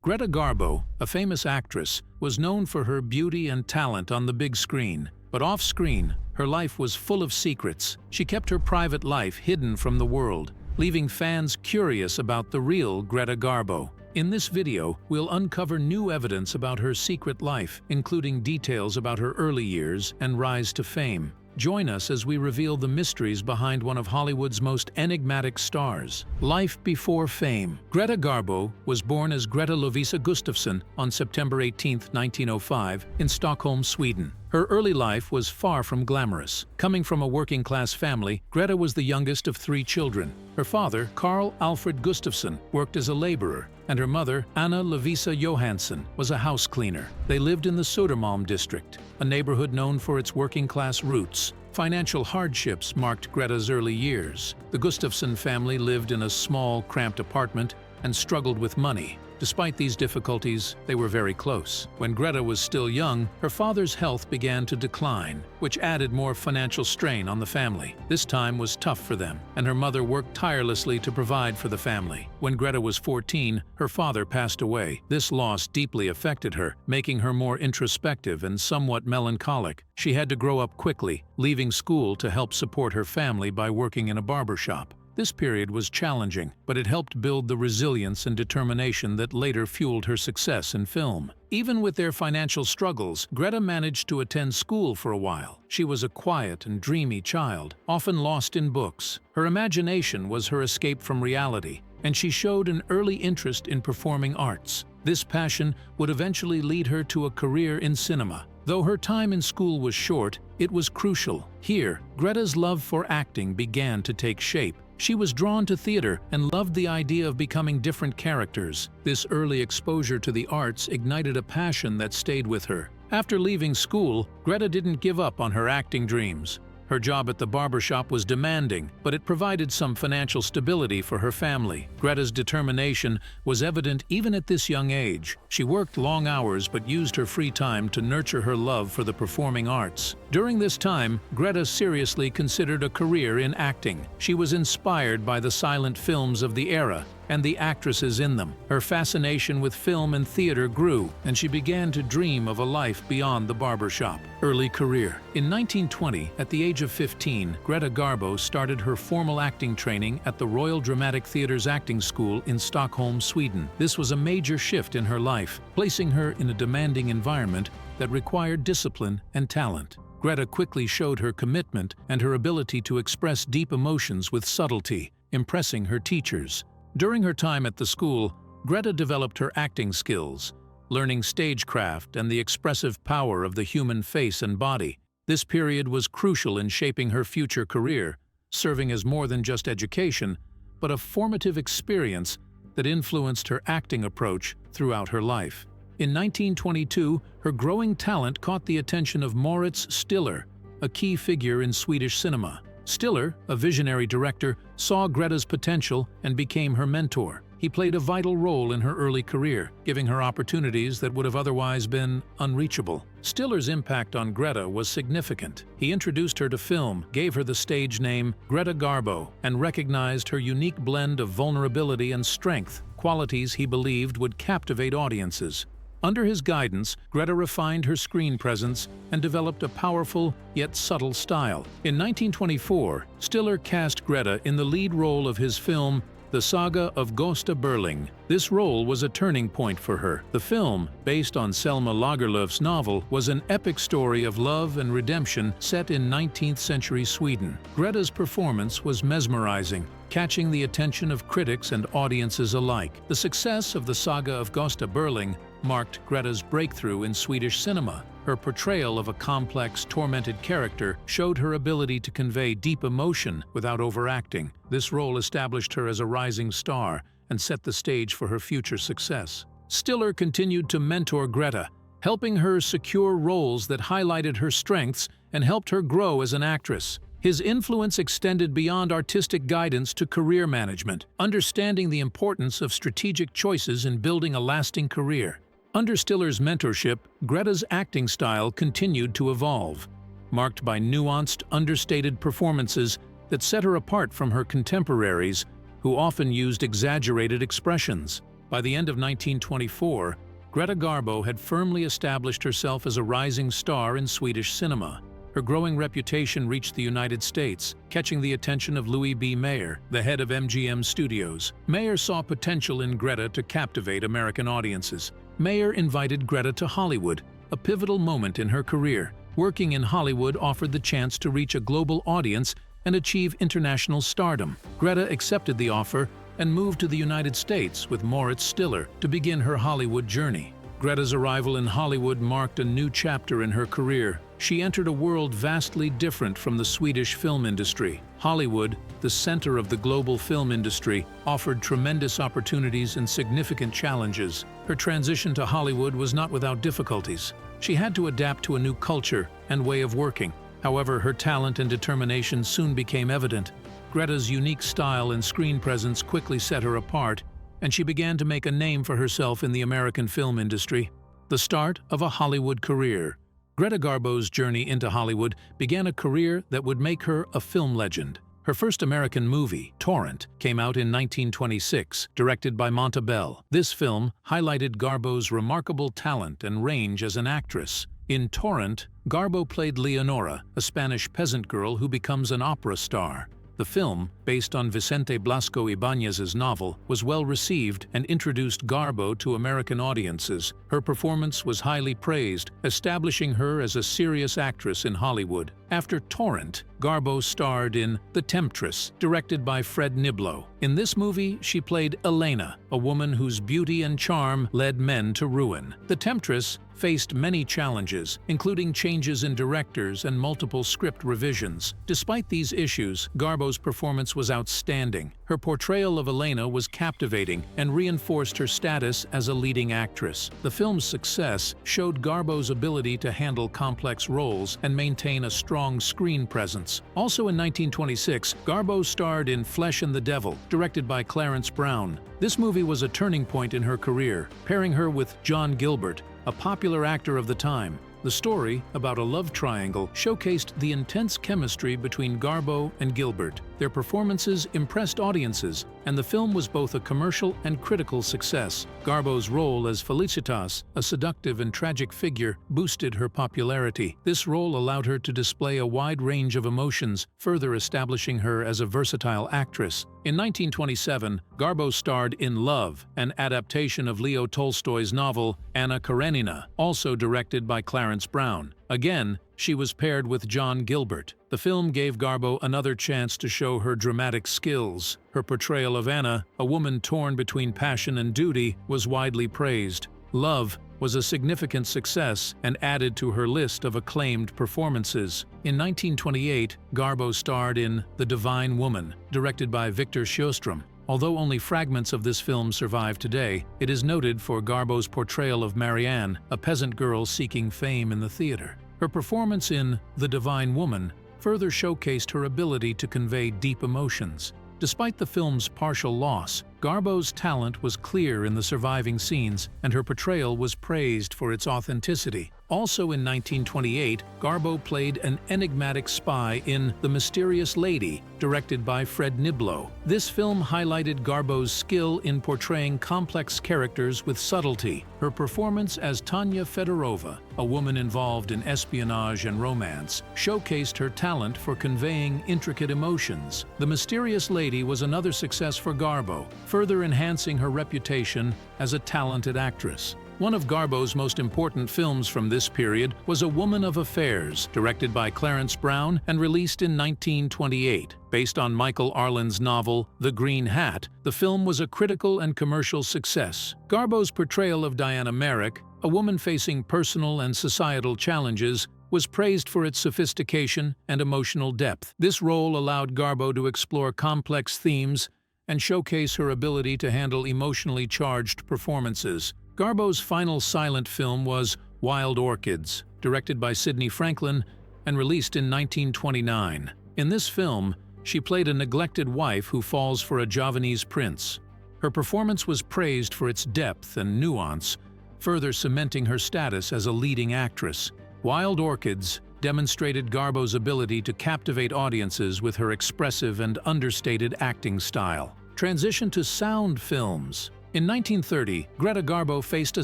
Greta Garbo, a famous actress, was known for her beauty and talent on the big screen. But off-screen, her life was full of secrets. She kept her private life hidden from the world, leaving fans curious about the real Greta Garbo. In this video, we'll uncover new evidence about her secret life, including details about her early years and rise to fame. Join us as we reveal the mysteries behind one of Hollywood's most enigmatic stars. Life before fame. Greta Garbo was born as Greta Lovisa Gustafsson on September 18, 1905, in Stockholm, Sweden. Her early life was far from glamorous. Coming from a working-class family, Greta was the youngest of 3 children. Her father, Carl Alfred Gustafsson, worked as a laborer, and her mother, Anna Lovisa Johansson, was a house cleaner. They lived in the Södermalm district, a neighborhood known for its working-class roots. Financial hardships marked Greta's early years. The Gustafsson family lived in a small, cramped apartment and struggled with money. Despite these difficulties, they were very close. When Greta was still young, her father's health began to decline, which added more financial strain on the family. This time was tough for them, and her mother worked tirelessly to provide for the family. When Greta was 14, her father passed away. This loss deeply affected her, making her more introspective and somewhat melancholic. She had to grow up quickly, leaving school to help support her family by working in a barber shop. This period was challenging, but it helped build the resilience and determination that later fueled her success in film. Even with their financial struggles, Greta managed to attend school for a while. She was a quiet and dreamy child, often lost in books. Her imagination was her escape from reality, and she showed an early interest in performing arts. This passion would eventually lead her to a career in cinema. Though her time in school was short, it was crucial. Here, Greta's love for acting began to take shape. She was drawn to theater and loved the idea of becoming different characters. This early exposure to the arts ignited a passion that stayed with her. After leaving school, Greta didn't give up on her acting dreams. Her job at the barbershop was demanding, but it provided some financial stability for her family. Greta's determination was evident even at this young age. She worked long hours but used her free time to nurture her love for the performing arts. During this time, Greta seriously considered a career in acting. She was inspired by the silent films of the era and the actresses in them. Her fascination with film and theater grew, and she began to dream of a life beyond the barbershop. Early career. In 1920, at the age of 15, Greta Garbo started her formal acting training at the Royal Dramatic Theatre's acting school in Stockholm, Sweden. This was a major shift in her life, placing her in a demanding environment that required discipline and talent. Greta quickly showed her commitment and her ability to express deep emotions with subtlety, impressing her teachers. During her time at the school, Greta developed her acting skills, learning stagecraft and the expressive power of the human face and body. This period was crucial in shaping her future career, serving as more than just education, but a formative experience that influenced her acting approach throughout her life. In 1922, her growing talent caught the attention of Moritz Stiller, a key figure in Swedish cinema. Stiller, a visionary director, saw Greta's potential and became her mentor. He played a vital role in her early career, giving her opportunities that would have otherwise been unreachable. Stiller's impact on Greta was significant. He introduced her to film, gave her the stage name Greta Garbo, and recognized her unique blend of vulnerability and strength, qualities he believed would captivate audiences. Under his guidance, Greta refined her screen presence and developed a powerful yet subtle style. In 1924, Stiller cast Greta in the lead role of his film The Saga of Gösta Berling. This role was a turning point for her. The film, based on Selma Lagerlöf's novel, was an epic story of love and redemption set in 19th century Sweden. Greta's performance was mesmerizing, catching the attention of critics and audiences alike. The success of The Saga of Gösta Berling marked Greta's breakthrough in Swedish cinema. Her portrayal of a complex, tormented character showed her ability to convey deep emotion without overacting. This role established her as a rising star and set the stage for her future success. Stiller continued to mentor Greta, helping her secure roles that highlighted her strengths and helped her grow as an actress. His influence extended beyond artistic guidance to career management, understanding the importance of strategic choices in building a lasting career. Under Stiller's mentorship, Greta's acting style continued to evolve, marked by nuanced, understated performances that set her apart from her contemporaries, who often used exaggerated expressions. By the end of 1924, Greta Garbo had firmly established herself as a rising star in Swedish cinema. Her growing reputation reached the United States, catching the attention of Louis B. Mayer, the head of MGM Studios. Mayer saw potential in Greta to captivate American audiences. Mayer invited Greta to Hollywood, a pivotal moment in her career. Working in Hollywood offered the chance to reach a global audience and achieve international stardom. Greta accepted the offer and moved to the United States with Moritz Stiller to begin her Hollywood journey. Greta's arrival in Hollywood marked a new chapter in her career. She entered a world vastly different from the Swedish film industry. Hollywood, the center of the global film industry, offered tremendous opportunities and significant challenges. Her transition to Hollywood was not without difficulties. She had to adapt to a new culture and way of working. However, her talent and determination soon became evident. Greta's unique style and screen presence quickly set her apart, and she began to make a name for herself in the American film industry. The start of a Hollywood career. Greta Garbo's journey into Hollywood began a career that would make her a film legend. Her first American movie, Torrent, came out in 1926, directed by Montabelle. This film highlighted Garbo's remarkable talent and range as an actress. In Torrent, Garbo played Leonora, a Spanish peasant girl who becomes an opera star. The film, based on Vicente Blasco Ibáñez's novel, was well received and introduced Garbo to American audiences. Her performance was highly praised, establishing her as a serious actress in Hollywood. After Torrent, Garbo starred in The Temptress, directed by Fred Niblo. In this movie, she played Elena, a woman whose beauty and charm led men to ruin. The Temptress faced many challenges, including changes in directors and multiple script revisions. Despite these issues, Garbo's performance was outstanding. Her portrayal of Elena was captivating and reinforced her status as a leading actress. The film's success showed Garbo's ability to handle complex roles and maintain a strong screen presence. Also in 1926, Garbo starred in Flesh and the Devil, directed by Clarence Brown. This movie was a turning point in her career, pairing her with John Gilbert, a popular actor of the time. The story, about a love triangle, showcased the intense chemistry between Garbo and Gilbert. Their performances impressed audiences, and the film was both a commercial and critical success. Garbo's role as Felicitas, a seductive and tragic figure, boosted her popularity. This role allowed her to display a wide range of emotions, further establishing her as a versatile actress. In 1927, Garbo starred in Love, an adaptation of Leo Tolstoy's novel Anna Karenina, also directed by Clarence Brown. Again, she was paired with John Gilbert. The film gave Garbo another chance to show her dramatic skills. Her portrayal of Anna, a woman torn between passion and duty, was widely praised. Love was a significant success and added to her list of acclaimed performances. In 1928, Garbo starred in The Divine Woman, directed by Victor Sjöström. Although only fragments of this film survive today, it is noted for Garbo's portrayal of Marianne, a peasant girl seeking fame in the theater. Her performance in The Divine Woman further showcased her ability to convey deep emotions. Despite the film's partial loss, Garbo's talent was clear in the surviving scenes, and her portrayal was praised for its authenticity. Also in 1928, Garbo played an enigmatic spy in The Mysterious Lady, directed by Fred Niblo. This film highlighted Garbo's skill in portraying complex characters with subtlety. Her performance as Tanya Fedorova, a woman involved in espionage and romance, showcased her talent for conveying intricate emotions. The Mysterious Lady was another success for Garbo, further enhancing her reputation as a talented actress. One of Garbo's most important films from this period was A Woman of Affairs, directed by Clarence Brown and released in 1928. Based on Michael Arlen's novel The Green Hat, the film was a critical and commercial success. Garbo's portrayal of Diana Merrick, a woman facing personal and societal challenges, was praised for its sophistication and emotional depth. This role allowed Garbo to explore complex themes and showcase her ability to handle emotionally charged performances. Garbo's final silent film was Wild Orchids, directed by Sidney Franklin and released in 1929. In this film, she played a neglected wife who falls for a Javanese prince. Her performance was praised for its depth and nuance, further cementing her status as a leading actress. Wild Orchids demonstrated Garbo's ability to captivate audiences with her expressive and understated acting style. Transition to sound films. In 1930, Greta Garbo faced a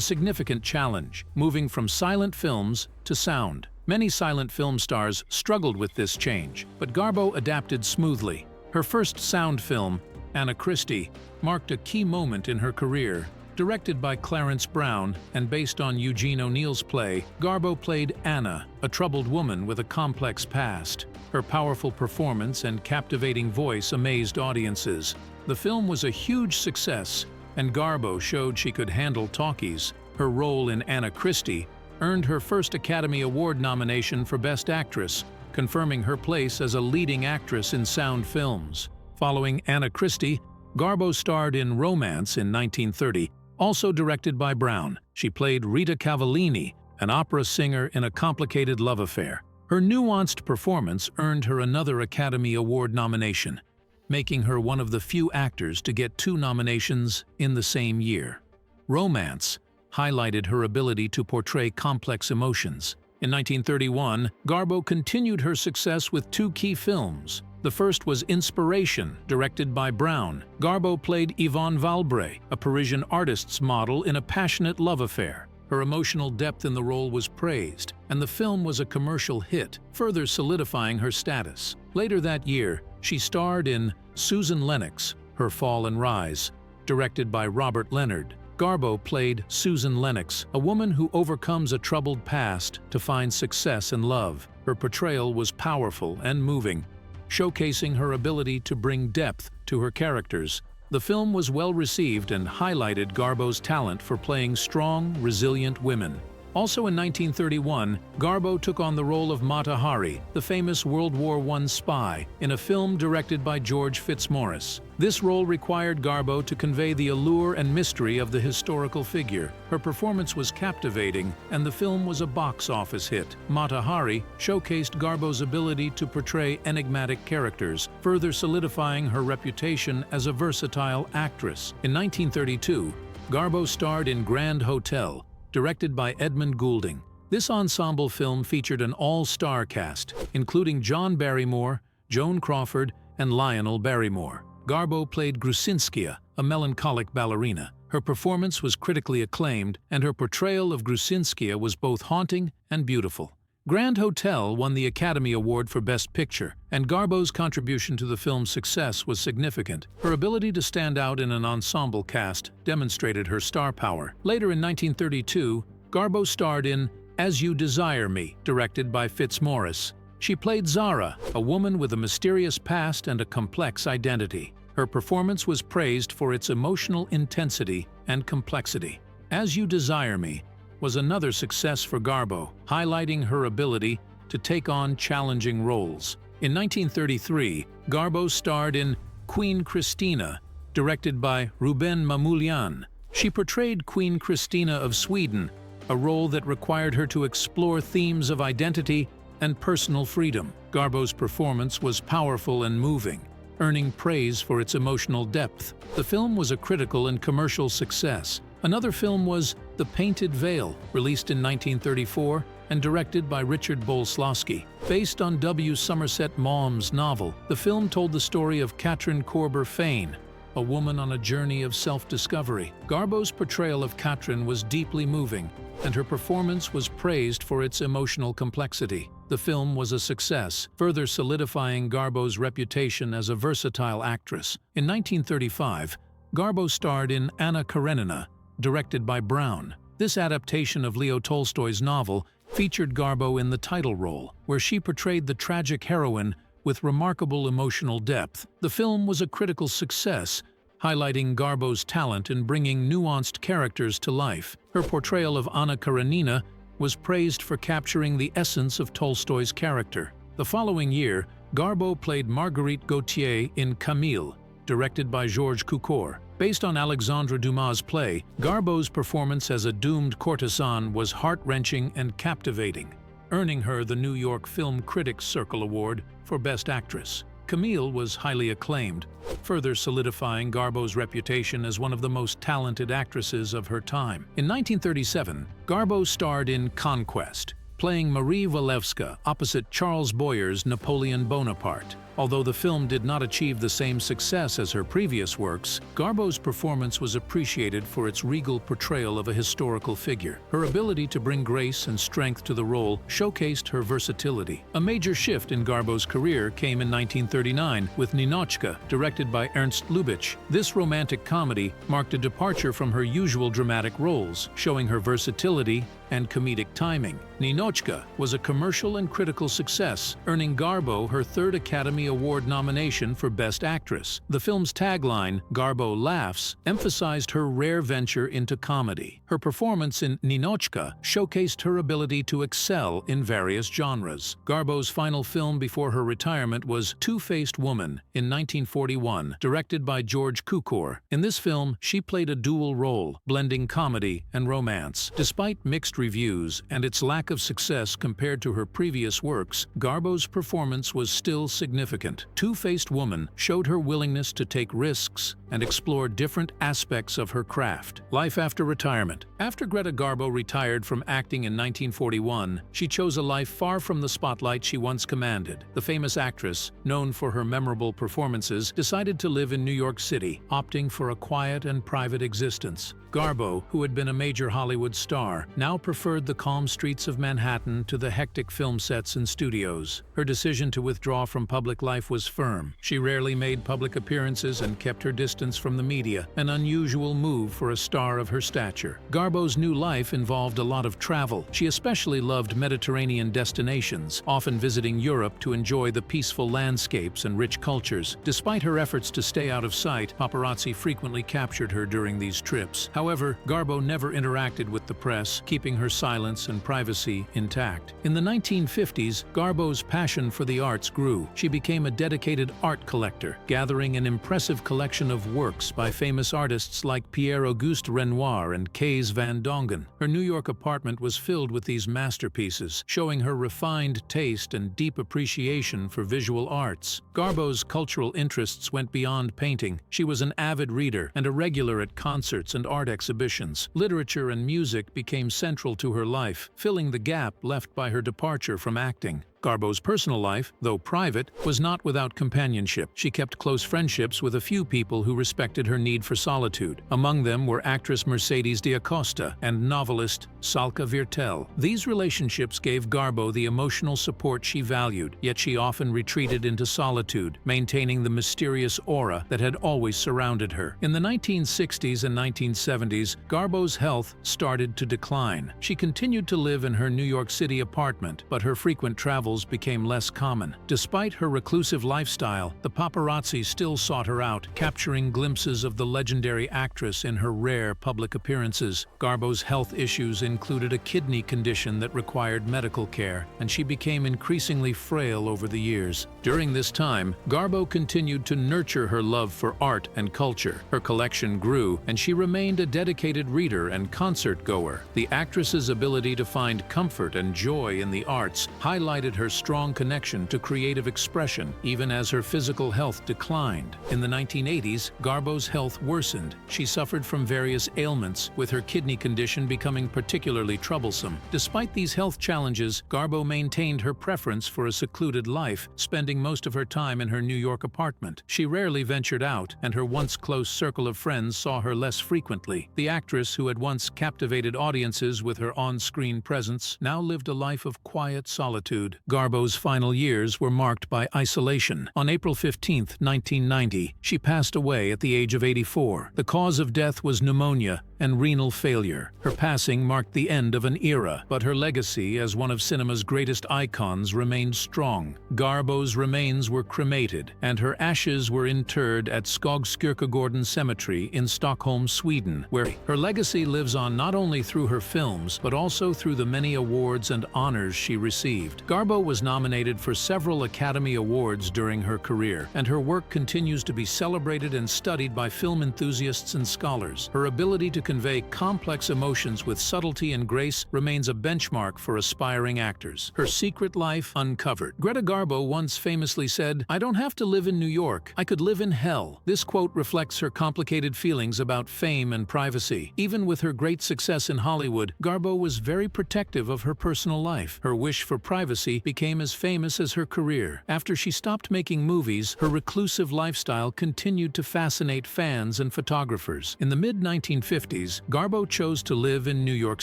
significant challenge, moving from silent films to sound. Many silent film stars struggled with this change, but Garbo adapted smoothly. Her first sound film, Anna Christie, marked a key moment in her career. Directed by Clarence Brown and based on Eugene O'Neill's play, Garbo played Anna, a troubled woman with a complex past. Her powerful performance and captivating voice amazed audiences. The film was a huge success, and Garbo showed she could handle talkies. Her role in Anna Christie earned her first Academy Award nomination for Best Actress, confirming her place as a leading actress in sound films. Following Anna Christie, Garbo starred in Romance in 1930, also directed by Brown. She played Rita Cavallini, an opera singer in a complicated love affair. Her nuanced performance earned her another Academy Award nomination, making her one of the few actors to get 2 nominations in the same year. Romance highlighted her ability to portray complex emotions. In 1931, Garbo continued her success with 2 key films. The first was Inspiration, directed by Brown. Garbo played Yvonne Valbray, a Parisian artist's model in a passionate love affair. Her emotional depth in the role was praised, and the film was a commercial hit, further solidifying her status. Later that year, she starred in Susan Lennox, Her Fall and Rise, directed by Robert Leonard. Garbo played Susan Lennox, a woman who overcomes a troubled past to find success in love. Her portrayal was powerful and moving, showcasing her ability to bring depth to her characters. The film was well received and highlighted Garbo's talent for playing strong, resilient women. Also in 1931, Garbo took on the role of Mata Hari, the famous World War I spy, in a film directed by George Fitzmaurice. This role required Garbo to convey the allure and mystery of the historical figure. Her performance was captivating, and the film was a box office hit. Mata Hari showcased Garbo's ability to portray enigmatic characters, further solidifying her reputation as a versatile actress. In 1932, Garbo starred in Grand Hotel, directed by Edmund Goulding. This ensemble film featured an all-star cast, including John Barrymore, Joan Crawford, and Lionel Barrymore. Garbo played Grusinskaya, a melancholic ballerina. Her performance was critically acclaimed, and her portrayal of Grusinskaya was both haunting and beautiful. Grand Hotel won the Academy Award for Best Picture, and Garbo's contribution to the film's success was significant. Her ability to stand out in an ensemble cast demonstrated her star power. Later in 1932, Garbo starred in As You Desire Me, directed by Fitzmaurice. She played Zara, a woman with a mysterious past and a complex identity. Her performance was praised for its emotional intensity and complexity. As You Desire Me was another success for Garbo, highlighting her ability to take on challenging roles. In 1933, Garbo starred in Queen Christina, directed by Ruben Mamoulian. She portrayed Queen Christina of Sweden, a role that required her to explore themes of identity and personal freedom. Garbo's performance was powerful and moving, earning praise for its emotional depth. The film was a critical and commercial success. Another film was The Painted Veil, released in 1934 and directed by Richard Boleslavsky. Based on W. Somerset Maugham's novel, the film told the story of Katrin Corber-Fane, a woman on a journey of self-discovery. Garbo's portrayal of Katrin was deeply moving, and her performance was praised for its emotional complexity. The film was a success, further solidifying Garbo's reputation as a versatile actress. In 1935, Garbo starred in Anna Karenina, directed by Brown. This adaptation of Leo Tolstoy's novel featured Garbo in the title role, where she portrayed the tragic heroine with remarkable emotional depth. The film was a critical success, highlighting Garbo's talent in bringing nuanced characters to life. Her portrayal of Anna Karenina was praised for capturing the essence of Tolstoy's character. The following year, Garbo played Marguerite Gautier in Camille, directed by Georges Cukor. Based on Alexandre Dumas' play, Garbo's performance as a doomed courtesan was heart-wrenching and captivating, earning her the New York Film Critics Circle Award for Best Actress. Camille was highly acclaimed, further solidifying Garbo's reputation as one of the most talented actresses of her time. In 1937, Garbo starred in Conquest, playing Marie Walewska opposite Charles Boyer's Napoleon Bonaparte. Although the film did not achieve the same success as her previous works, Garbo's performance was appreciated for its regal portrayal of a historical figure. Her ability to bring grace and strength to the role showcased her versatility. A major shift in Garbo's career came in 1939 with Ninotchka, directed by Ernst Lubitsch. This romantic comedy marked a departure from her usual dramatic roles, showing her versatility and comedic timing. Ninotchka was a commercial and critical success, earning Garbo her third Academy Award nomination for Best Actress. The film's tagline, "Garbo Laughs," emphasized her rare venture into comedy. Her performance in Ninotchka showcased her ability to excel in various genres. Garbo's final film before her retirement was Two-Faced Woman in 1941, directed by George Cukor. In this film, she played a dual role, blending comedy and romance. Despite mixed reviews and its lack of success compared to her previous works, Garbo's performance was still significant. Two-Faced Woman showed her willingness to take risks and explore different aspects of her craft. Life after retirement. After Greta Garbo retired from acting in 1941, she chose a life far from the spotlight she once commanded. The famous actress, known for her memorable performances, decided to live in New York City, opting for a quiet and private existence. Garbo, who had been a major Hollywood star, now preferred the calm streets of Manhattan to the hectic film sets and studios. Her decision to withdraw from public life was firm. She rarely made public appearances and kept her distance from the media, an unusual move for a star of her stature. Garbo's new life involved a lot of travel. She especially loved Mediterranean destinations, often visiting Europe to enjoy the peaceful landscapes and rich cultures. Despite her efforts to stay out of sight, paparazzi frequently captured her during these trips. However, Garbo never interacted with the press, keeping her silence and privacy intact. In the 1950s, Garbo's passion for the arts grew. She became a dedicated art collector, gathering an impressive collection of works by famous artists like Pierre-Auguste Renoir and Kees van Dongen. Her New York apartment was filled with these masterpieces, showing her refined taste and deep appreciation for visual arts. Garbo's cultural interests went beyond painting. She was an avid reader and a regular at concerts and art exhibitions. Literature and music became central to her life, filling the gap left by her departure from acting. Garbo's personal life, though private, was not without companionship. She kept close friendships with a few people who respected her need for solitude. Among them were actress Mercedes D'Acosta and novelist Salka Viertel. These relationships gave Garbo the emotional support she valued, yet she often retreated into solitude, maintaining the mysterious aura that had always surrounded her. In the 1960s and 1970s, Garbo's health started to decline. She continued to live in her New York City apartment, but her frequent travels became less common. Despite her reclusive lifestyle, the paparazzi still sought her out, capturing glimpses of the legendary actress in her rare public appearances. Garbo's health issues included a kidney condition that required medical care, and she became increasingly frail over the years. During this time, Garbo continued to nurture her love for art and culture. Her collection grew, and she remained a dedicated reader and concert goer. The actress's ability to find comfort and joy in the arts highlighted her strong connection to creative expression, even as her physical health declined. In the 1980s, Garbo's health worsened. She suffered from various ailments, with her kidney condition becoming particularly troublesome. Despite these health challenges, Garbo maintained her preference for a secluded life, spending most of her time in her New York apartment. She rarely ventured out, and her once close circle of friends saw her less frequently. The actress, who had once captivated audiences with her on-screen presence, now lived a life of quiet solitude. Garbo's final years were marked by isolation. On April 15, 1990, she passed away at the age of 84. The cause of death was pneumonia and renal failure. Her passing marked the end of an era, but her legacy as one of cinema's greatest icons remained strong. Garbo's remains were cremated, and her ashes were interred at Skogskyrkogården Cemetery in Stockholm, Sweden, where her legacy lives on not only through her films, but also through the many awards and honors she received. Garbo was nominated for several Academy Awards during her career, and her work continues to be celebrated and studied by film enthusiasts and scholars. Her ability to convey complex emotions with subtlety and grace remains a benchmark for aspiring actors. Her secret life uncovered. Greta Garbo once famously said, "I don't have to live in New York. I could live in hell." This quote reflects her complicated feelings about fame and privacy. Even with her great success in Hollywood, Garbo was very protective of her personal life. Her wish for privacy became as famous as her career. After she stopped making movies, her reclusive lifestyle continued to fascinate fans and photographers. In the mid-1950s, Garbo chose to live in New York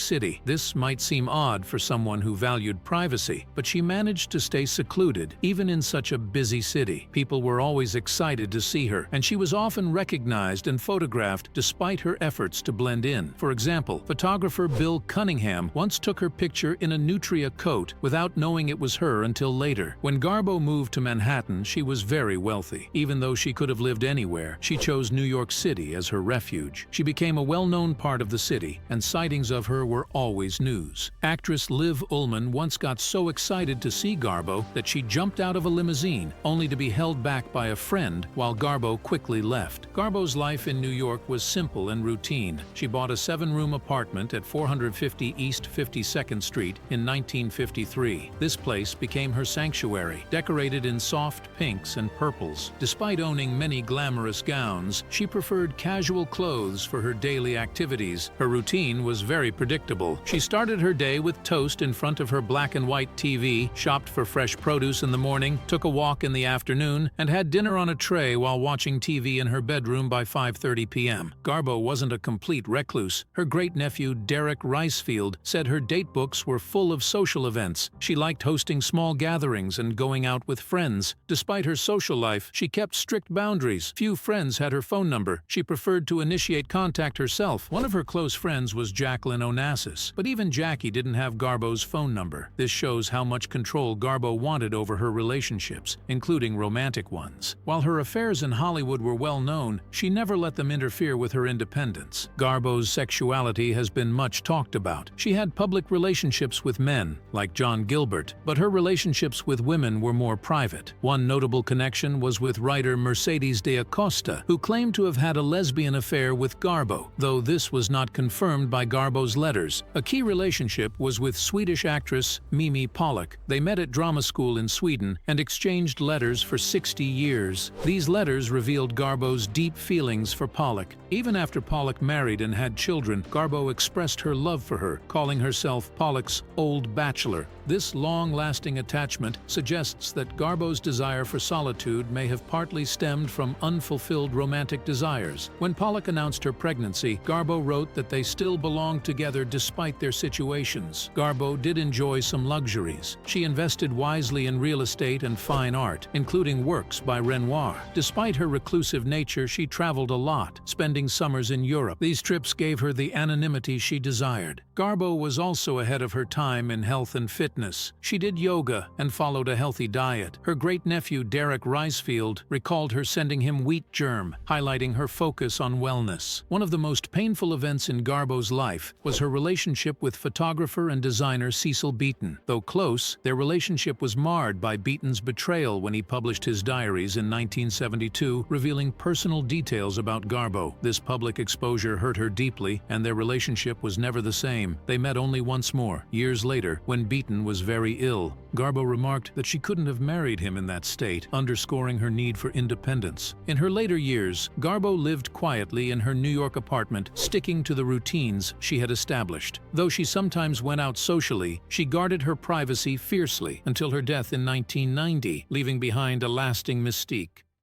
City. This might seem odd for someone who valued privacy, but she managed to stay secluded, even in such a busy city. People were always excited to see her, and she was often recognized and photographed despite her efforts to blend in. For example, photographer Bill Cunningham once took her picture in a nutria coat without knowing it was her until later. When Garbo moved to Manhattan, she was very wealthy. Even though she could have lived anywhere, she chose New York City as her refuge. She became a well-known part of the city, and sightings of her were always news. Actress Liv Ullmann once got so excited to see Garbo that she jumped out of a limousine, only to be held back by a friend while Garbo quickly left. Garbo's life in New York was simple and routine. She bought a 7-room apartment at 450 East 52nd Street in 1953. This place became her sanctuary, decorated in soft pinks and purples. Despite owning many glamorous gowns, she preferred casual clothes for her daily activities. Her routine was very predictable. She started her day with toast in front of her black and white TV, shopped for fresh produce in the morning, took a walk in the afternoon, and had dinner on a tray while watching TV in her bedroom by 5:30 p.m. Garbo wasn't a complete recluse. Her great-nephew Derek Ricefield said her date books were full of social events. She liked hosting small gatherings and going out with friends. Despite her social life, she kept strict boundaries. Few friends had her phone number. She preferred to initiate contact herself. One of her close friends was Jacqueline Onassis, but even Jackie didn't have Garbo's phone number. This shows how much control Garbo wanted over her relationships, including romantic ones. While her affairs in Hollywood were well known, she never let them interfere with her independence. Garbo's sexuality has been much talked about. She had public relationships with men, like John Gilbert, but her relationships with women were more private. One notable connection was with writer Mercedes de Acosta, who claimed to have had a lesbian affair with Garbo, though this was not confirmed by Garbo's letters. A key relationship was with Swedish actress Mimi Pollock. They met at drama school in Sweden and exchanged letters for 60 years. These letters revealed Garbo's deep feelings for Pollock. Even after Pollock married and had children, Garbo expressed her love for her, calling herself Pollock's old bachelor. This long-lasting attachment suggests that Garbo's desire for solitude may have partly stemmed from unfulfilled romantic desires. When Pollock announced her pregnancy, Garbo wrote that they still belonged together despite their situations. Garbo did enjoy some luxuries. She invested wisely in real estate and fine art, including works by Renoir. Despite her reclusive nature, she traveled a lot, spending summers in Europe. These trips gave her the anonymity she desired. Garbo was also ahead of her time in health and fitness. She did yoga and followed a healthy diet. Her great-nephew Derek Ricefield recalled her sending him wheat germ, highlighting her focus on wellness. One of the most painful events in Garbo's life was her relationship with photographer and designer Cecil Beaton. Though close, their relationship was marred by Beaton's betrayal when he published his diaries in 1972, revealing personal details about Garbo. This public exposure hurt her deeply, and their relationship was never the same. They met only once more, years later, when Beaton was very ill. Garbo remarked that she couldn't have married him in that state, underscoring her need for independence. In her later years, Garbo lived quietly in her New York apartment, sticking to the routines she had established. Though she sometimes went out socially, she guarded her privacy fiercely until her death in 1990, leaving behind a lasting mystique.